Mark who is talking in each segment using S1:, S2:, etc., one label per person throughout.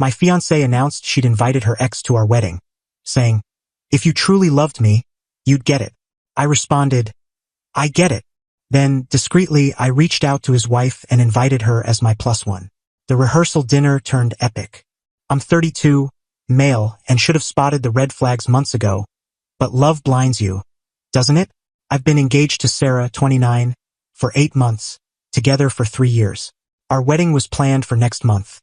S1: My fiancée announced she'd invited her ex to our wedding, saying, "If you truly loved me, you'd get it." I responded, "I get it." Then, discreetly, I reached out to his wife and invited her as my plus one. The rehearsal dinner turned epic. I'm 32, male, and should have spotted the red flags months ago. But love blinds you, doesn't it? I've been engaged to Sarah, 29, for 8 months, together for 3 years. Our wedding was planned for next month.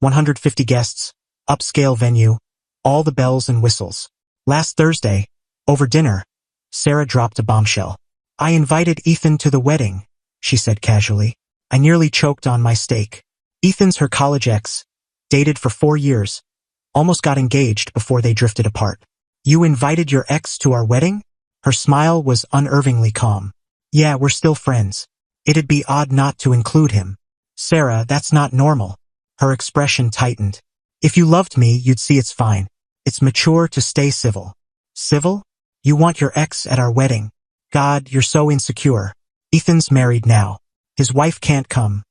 S1: 150 guests, upscale venue, all the bells and whistles. Last Thursday, over dinner, Sarah dropped a bombshell. "I invited Ethan to the wedding," she said casually. I nearly choked on my steak. Ethan's her college ex, dated for 4 years, almost got engaged before they drifted apart. "You invited your ex to our wedding?" Her smile was unnervingly calm. "Yeah, we're still friends. It'd be odd not to include him." "Sarah, that's not normal." Her expression tightened. "If you loved me, you'd see it's fine. It's mature to stay civil." "Civil? You want your ex at our wedding? God, you're so insecure." "Ethan's married now. His wife can't come.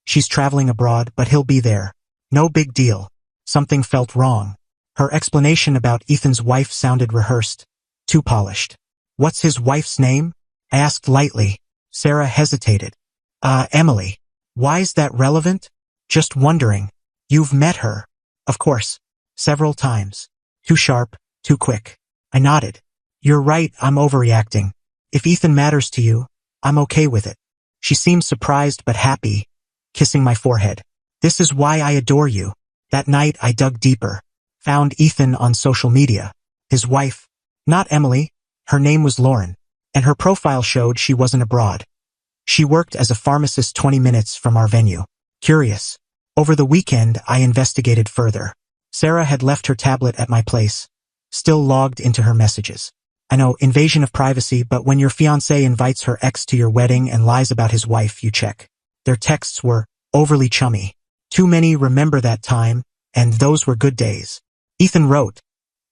S1: She's traveling abroad, but he'll be there. No big deal." Something felt wrong. Her explanation about Ethan's wife sounded rehearsed, too polished. "What's his wife's name?" I asked lightly. Sarah hesitated. Emily." "Why's that relevant?" "Just wondering." "You've met her?" "Of course. Several times." "Too sharp, too quick." I nodded. "You're right, I'm overreacting. If Ethan matters to you, I'm okay with it." She seemed surprised but happy, kissing my forehead. "This is why I adore you." That night I dug deeper. Found Ethan on social media. His wife, not Emily, her name was Lauren, and her profile showed she wasn't abroad. She worked as a pharmacist 20 minutes from our venue. Curious. Over the weekend I investigated further. Sarah had left her tablet at my place, still logged into her messages. I know, invasion of privacy, but when your fiancé invites her ex to your wedding and lies about his wife, you check. Their texts were overly chummy. Too many remember that time, and those were good days. Ethan wrote,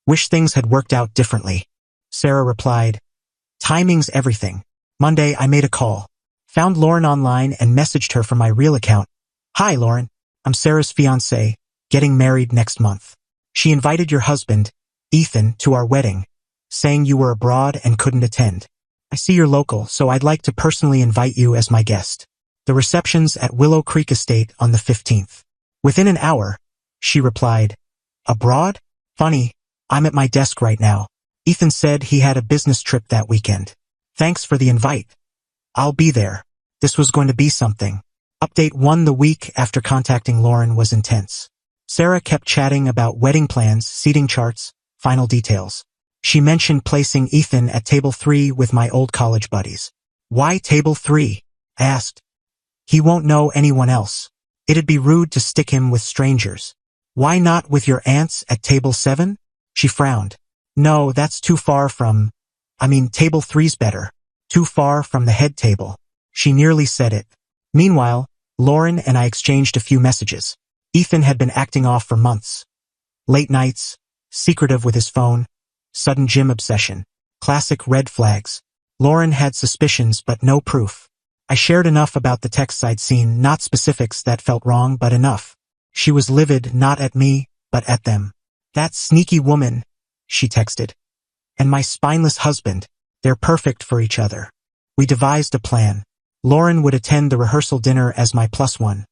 S1: "Wish things had worked out differently." Sarah replied, "Timing's everything." Monday I made a call. Found Lauren online and messaged her from my real account. "Hi Lauren, I'm Sarah's fiancé, getting married next month. She invited your husband, Ethan, to our wedding, saying you were abroad and couldn't attend. I see you're local, so I'd like to personally invite you as my guest. The reception's at Willow Creek Estate on the 15th. Within an hour, she replied, "Abroad? Funny, I'm at my desk right now. Ethan said he had a business trip that weekend. Thanks for the invite. I'll be there." This was going to be something. Update 1: the week after contacting Lauren was intense. Sarah kept chatting about wedding plans, seating charts, final details. She mentioned placing Ethan at table 3 with my old college buddies. "Why table 3? I asked. "He won't know anyone else. It'd be rude to stick him with strangers." "Why not with your aunts at table 7? She frowned. "No, that's too far from... table 3's better. Too far from the head table." She nearly said it. Meanwhile, Lauren and I exchanged a few messages. Ethan had been acting off for months. Late nights, secretive with his phone, sudden gym obsession. Classic red flags. Lauren had suspicions but no proof. I shared enough about the texts I'd seen, not specifics that felt wrong, but enough. She was livid, not at me, but at them. "That sneaky woman," she texted. "And my spineless husband, they're perfect for each other." We devised a plan. Lauren would attend the rehearsal dinner as my plus one.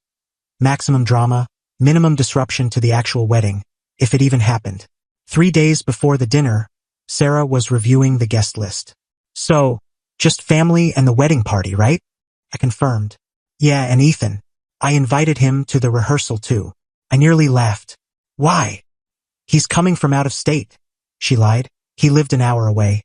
S1: Maximum drama, minimum disruption to the actual wedding, if it even happened. 3 days before the dinner, Sarah was reviewing the guest list. "So, just family and the wedding party, right?" I confirmed. "Yeah, and Ethan. I invited him to the rehearsal too." I nearly laughed. "Why?" "He's coming from out of state," she lied. "He lived an hour away.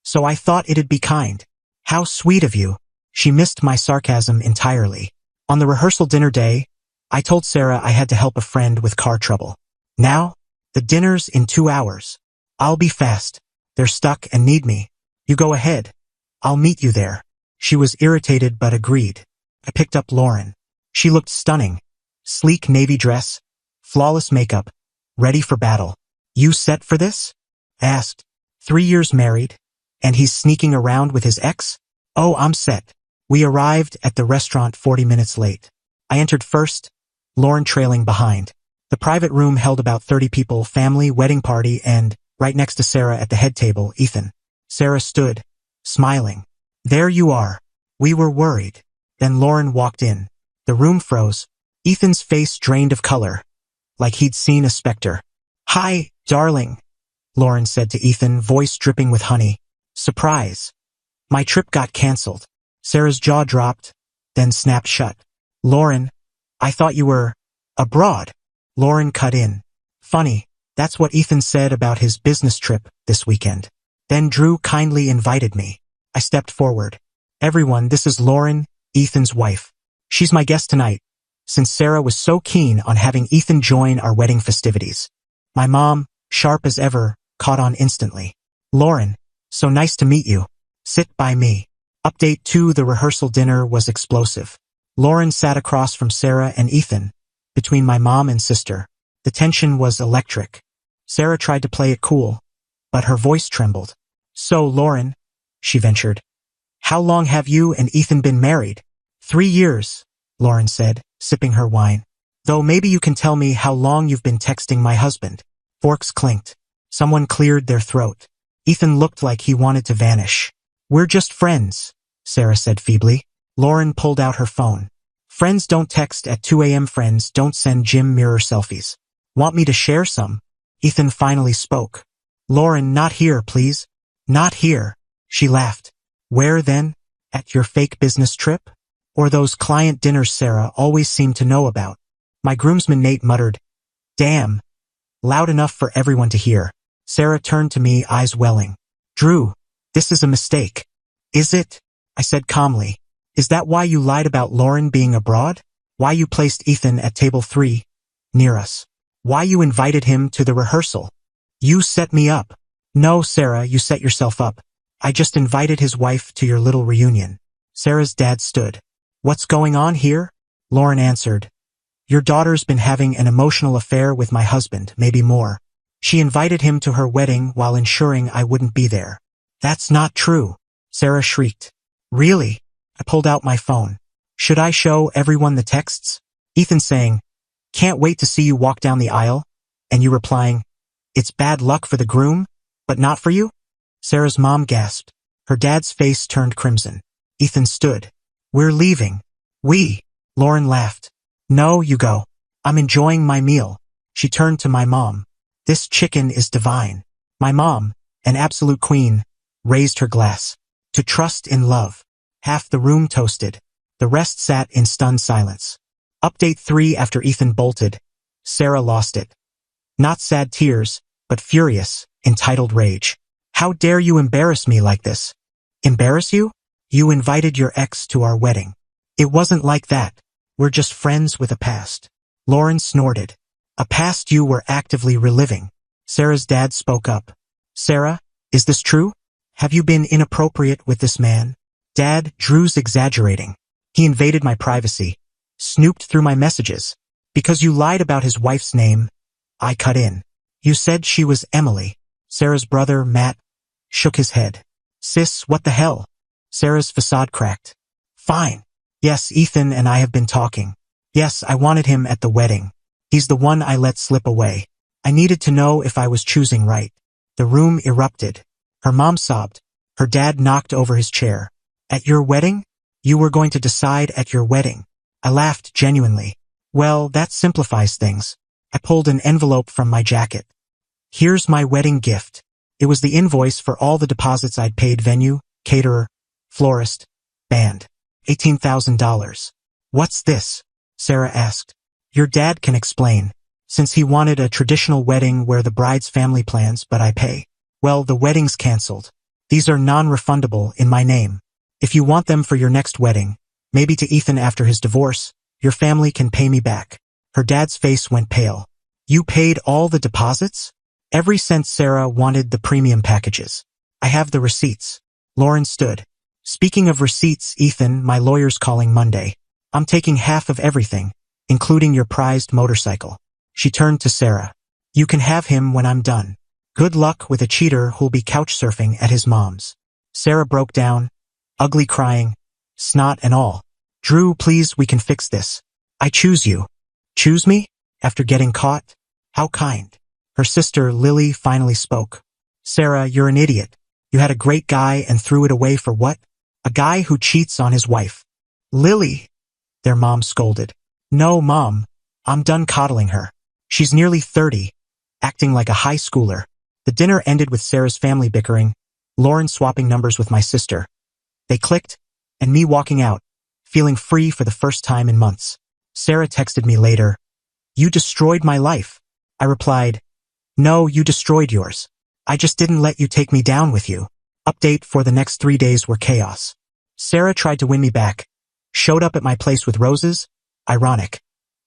S1: So I thought it'd be kind." "How sweet of you." She missed my sarcasm entirely. On the rehearsal dinner day, I told Sarah I had to help a friend with car trouble. "Now? The dinner's in 2 hours. I'll be fast. They're stuck and need me. You go ahead. I'll meet you there." She was irritated but agreed. I picked up Lauren. She looked stunning. Sleek navy dress, flawless makeup, ready for battle. "You set for this?" I asked. 3 years married, and he's sneaking around with his ex? "Oh, I'm set." We arrived at the restaurant 40 minutes late. I entered first, Lauren trailing behind. The private room held about 30 people, family, wedding party, and, right next to Sarah at the head table, Ethan. Sarah stood, smiling. There you are. We were worried. Then Lauren walked in. The room froze. Ethan's face drained of color, like he'd seen a specter. Hi, darling, Lauren said to Ethan, voice dripping with honey. Surprise. My trip got cancelled. Sarah's jaw dropped, then snapped shut. Lauren, I thought you were abroad. Lauren cut in. Funny, that's what Ethan said about his business trip this weekend. Then Drew kindly invited me. I stepped forward. Everyone, this is Lauren, Ethan's wife. She's my guest tonight, since Sarah was so keen on having Ethan join our wedding festivities. My mom, sharp as ever, caught on instantly. Lauren, so nice to meet you. Sit by me. Update 2: the rehearsal dinner was explosive. Lauren sat across from Sarah and Ethan, between my mom and sister. The tension was electric. Sarah tried to play it cool, but her voice trembled. So, Lauren, she ventured, how long have you and Ethan been married? 3 years, Lauren said, sipping her wine. Though maybe you can tell me how long you've been texting my husband. Forks clinked. Someone cleared their throat. Ethan looked like he wanted to vanish. We're just friends, Sarah said feebly. Lauren pulled out her phone. Friends don't text at 2 a.m. Friends don't send gym mirror selfies. Want me to share some? Ethan finally spoke. Lauren, not here, please. Not here. She laughed. Where then? At your fake business trip? Or those client dinners Sarah always seemed to know about? My groomsman Nate muttered, damn. Loud enough for everyone to hear. Sarah turned to me, eyes welling. Drew, this is a mistake. Is it? I said calmly. Is that why you lied about Lauren being abroad? Why you placed Ethan at table 3, near us? Why you invited him to the rehearsal? You set me up. No, Sarah, you set yourself up. I just invited his wife to your little reunion. Sarah's dad stood. What's going on here? Lauren answered. Your daughter's been having an emotional affair with my husband, maybe more. She invited him to her wedding while ensuring I wouldn't be there. That's not true, Sarah shrieked. Really? I pulled out my phone. Should I show everyone the texts? Ethan saying, can't wait to see you walk down the aisle, and you replying, it's bad luck for the groom, but not for you? Sarah's mom gasped. Her dad's face turned crimson. Ethan stood. We're leaving. We. Lauren laughed. No, you go. I'm enjoying my meal. She turned to my mom. This chicken is divine. My mom, an absolute queen, raised her glass. To trust in love. Half the room toasted. The rest sat in stunned silence. Update 3: after Ethan bolted, Sarah lost it. Not sad tears, but furious, entitled rage. How dare you embarrass me like this? Embarrass you? You invited your ex to our wedding. It wasn't like that. We're just friends with a past. Lauren snorted. A past you were actively reliving. Sarah's dad spoke up. Sarah, is this true? Have you been inappropriate with this man? Dad, Drew's exaggerating. He invaded my privacy. Snooped through my messages. Because you lied about his wife's name, I cut in. You said she was Emily. Sarah's brother, Matt, shook his head. Sis, what the hell? Sarah's facade cracked. Fine. Yes, Ethan and I have been talking. Yes, I wanted him at the wedding. He's the one I let slip away. I needed to know if I was choosing right. The room erupted. Her mom sobbed. Her dad knocked over his chair. At your wedding? You were going to decide at your wedding. I laughed genuinely. Well, that simplifies things. I pulled an envelope from my jacket. Here's my wedding gift. It was the invoice for all the deposits I'd paid: venue, caterer, florist, band. $18,000. What's this? Sarah asked. Your dad can explain. Since he wanted a traditional wedding where the bride's family plans, but I pay. Well, the wedding's cancelled. These are non-refundable in my name. If you want them for your next wedding, maybe to Ethan after his divorce, your family can pay me back. Her dad's face went pale. You paid all the deposits? Every cent. Sarah wanted the premium packages. I have the receipts. Lauren stood. Speaking of receipts, Ethan, my lawyer's calling Monday. I'm taking half of everything, including your prized motorcycle. She turned to Sarah. You can have him when I'm done. Good luck with a cheater who'll be couch surfing at his mom's. Sarah broke down, ugly, crying, snot and all. Drew, please, we can fix this. I choose you. Choose me? after getting caught? How kind. Her sister, Lily, finally spoke. Sarah, you're an idiot. You had a great guy and threw it away for what? A guy who cheats on his wife. Lily, their mom scolded. No, Mom. I'm done coddling her. She's nearly 30, acting like a high schooler. The dinner ended with Sarah's family bickering, Lauren swapping numbers with my sister. They clicked, and me walking out, feeling free for the first time in months. Sarah texted me later. You destroyed my life. I replied, no, you destroyed yours. I just didn't let you take me down with you. Update for the next 3 days were chaos. Sarah tried to win me back. Showed up at my place with roses. Ironic.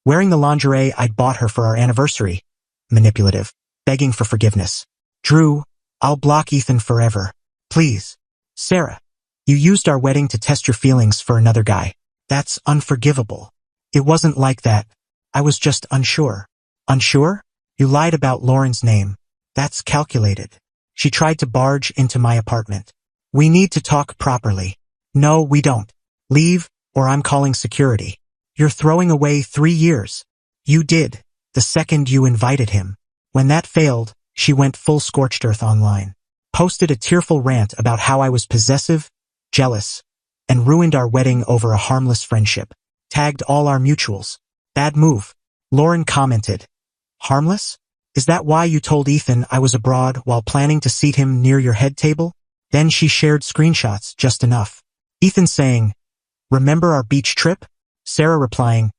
S1: Wearing the lingerie I'd bought her for our anniversary. Manipulative. Begging for forgiveness. Drew, I'll block Ethan forever. Please. Sarah, you used our wedding to test your feelings for another guy. That's unforgivable. It wasn't like that. I was just unsure. Unsure? You lied about Lauren's name. That's calculated. She tried to barge into my apartment. We need to talk properly. No, we don't. Leave, or I'm calling security. You're throwing away 3 years. You did, the second you invited him. When that failed, she went full scorched earth online. Posted a tearful rant about how I was possessive, jealous, and ruined our wedding over a harmless friendship. Tagged all our mutuals. Bad move. Lauren commented. Harmless? Is that why you told Ethan I was abroad while planning to seat him near your head table? Then she shared screenshots, just enough. Ethan saying, remember our beach trip? Sarah replying,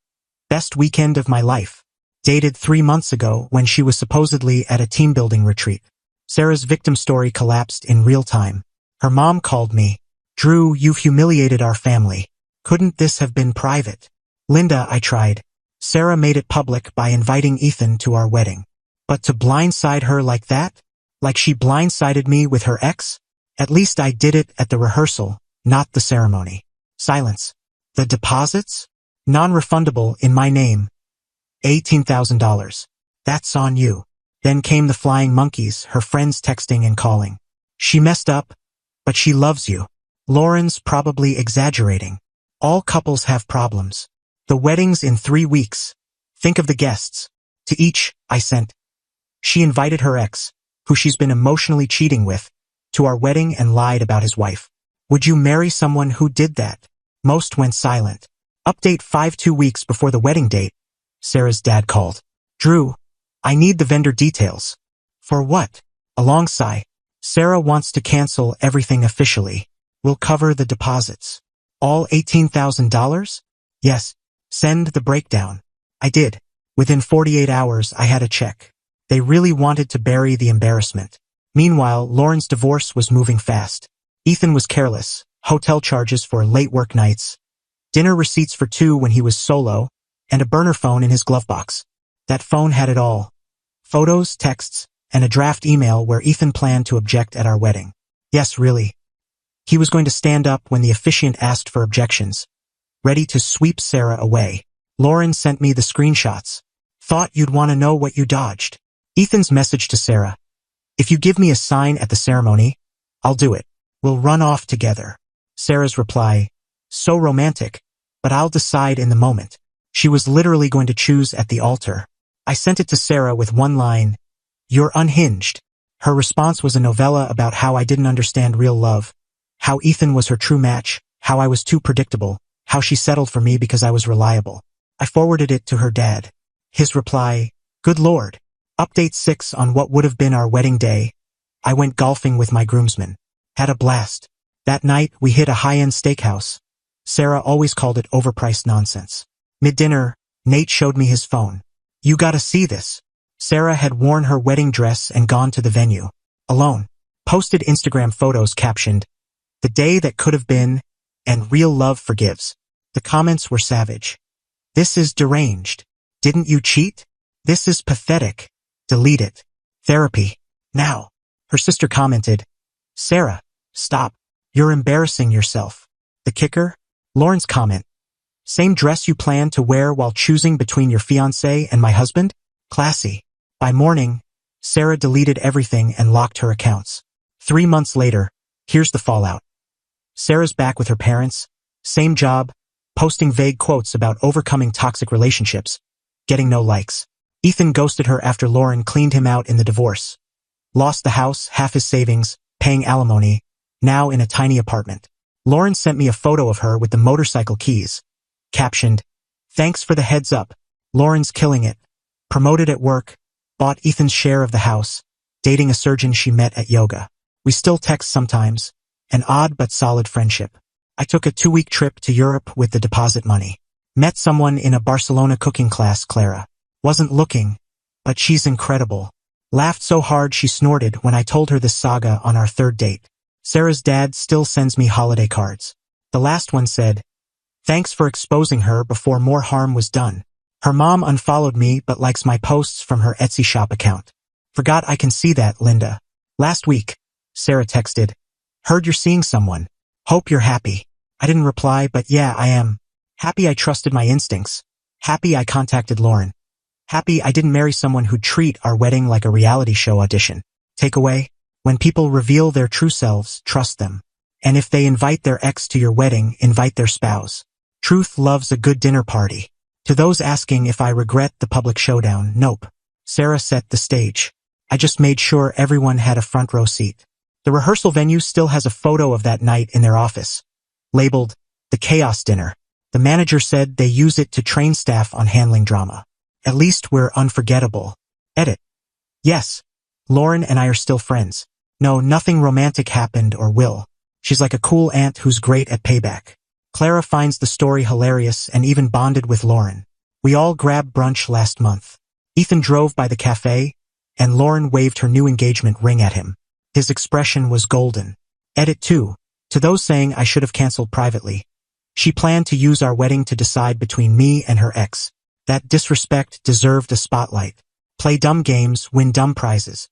S1: best weekend of my life. Dated 3 months ago when she was supposedly at a team-building retreat. Sarah's victim story collapsed in real time. Her mom called me. Drew, you've humiliated our family. Couldn't this have been private? Linda, I tried. Sarah made it public by inviting Ethan to our wedding. But to blindside her like that? Like she blindsided me with her ex? At least I did it at the rehearsal, not the ceremony. Silence. The deposits? Non-refundable in my name. $18,000. That's on you. Then came the flying monkeys, her friends texting and calling. She messed up, but she loves you. Lauren's probably exaggerating. All couples have problems. The wedding's in 3 weeks. Think of the guests. To each, I sent. She invited her ex, who she's been emotionally cheating with, to our wedding and lied about his wife. Would you marry someone who did that? Most went silent. Update 2 weeks before the wedding date. Sarah's dad called. Drew, I need the vendor details. For what? A long sigh. Sarah wants to cancel everything officially. We'll cover the deposits. All $18,000? Yes. Send the breakdown. I did. Within 48 hours, I had a check. They really wanted to bury the embarrassment. Meanwhile, Lauren's divorce was moving fast. Ethan was careless. Hotel charges for late work nights. Dinner receipts for 2 when he was solo, and a burner phone in his glove box. That phone had it all. Photos, texts, and a draft email where Ethan planned to object at our wedding. Yes, really. He was going to stand up when the officiant asked for objections. Ready to sweep Sarah away. Lauren sent me the screenshots. Thought you'd want to know what you dodged. Ethan's message to Sarah. If you give me a sign at the ceremony, I'll do it. We'll run off together. Sarah's reply. So romantic, but I'll decide in the moment. She was literally going to choose at the altar. I sent it to Sarah with one line. You're unhinged. Her response was a novella about how I didn't understand real love, how Ethan was her true match, how I was too predictable, how she settled for me because I was reliable. I forwarded it to her dad. His reply, good Lord. Update 6 on what would have been our wedding day. I went golfing with my groomsmen. Had a blast. That night, we hit a high-end steakhouse. Sarah always called it overpriced nonsense. Mid-dinner, Nate showed me his phone. You gotta see this. Sarah had worn her wedding dress and gone to the venue. Alone. Posted Instagram photos captioned, the day that could have been, and real love forgives. The comments were savage. This is deranged. Didn't you cheat? This is pathetic. Delete it. Therapy. Now. Her sister commented, Sarah, stop. You're embarrassing yourself. The kicker? Lauren's comment. Same dress you planned to wear while choosing between your fiancé and my husband? Classy. By morning, Sarah deleted everything and locked her accounts. 3 months later, here's the fallout. Sarah's back with her parents, same job, posting vague quotes about overcoming toxic relationships, getting no likes. Ethan ghosted her after Lauren cleaned him out in the divorce. Lost the house, half his savings, paying alimony, now in a tiny apartment. Lauren sent me a photo of her with the motorcycle keys. Captioned, "Thanks for the heads up. Lauren's killing it. Promoted at work, bought Ethan's share of the house, dating a surgeon she met at yoga. We still text sometimes, an odd but solid friendship. I took a 2-week trip to Europe with the deposit money. Met someone in a Barcelona cooking class, Clara. Wasn't looking, but she's incredible. Laughed so hard she snorted when I told her this saga on our 3rd date. Sarah's dad still sends me holiday cards. The last one said, thanks for exposing her before more harm was done. Her mom unfollowed me but likes my posts from her Etsy shop account. Forgot I can see that, Linda. Last week, Sarah texted, heard you're seeing someone. Hope you're happy. I didn't reply, but yeah, I am. Happy I trusted my instincts. Happy I contacted Lauren. Happy I didn't marry someone who'd treat our wedding like a reality show audition. Takeaway? When people reveal their true selves, trust them. And if they invite their ex to your wedding, invite their spouse. Truth loves a good dinner party. To those asking if I regret the public showdown, nope. Sarah set the stage. I just made sure everyone had a front row seat. The rehearsal venue still has a photo of that night in their office, labeled the Chaos Dinner. The manager said they use it to train staff on handling drama. At least we're unforgettable. Edit. Yes, Lauren and I are still friends. No, nothing romantic happened or will. She's like a cool aunt who's great at payback. Clara finds the story hilarious and even bonded with Lauren. We all grabbed brunch last month. Ethan drove by the cafe, and Lauren waved her new engagement ring at him. His expression was golden. Edit 2. To those saying I should have canceled privately. She planned to use our wedding to decide between me and her ex. That disrespect deserved a spotlight. Play dumb games, win dumb prizes.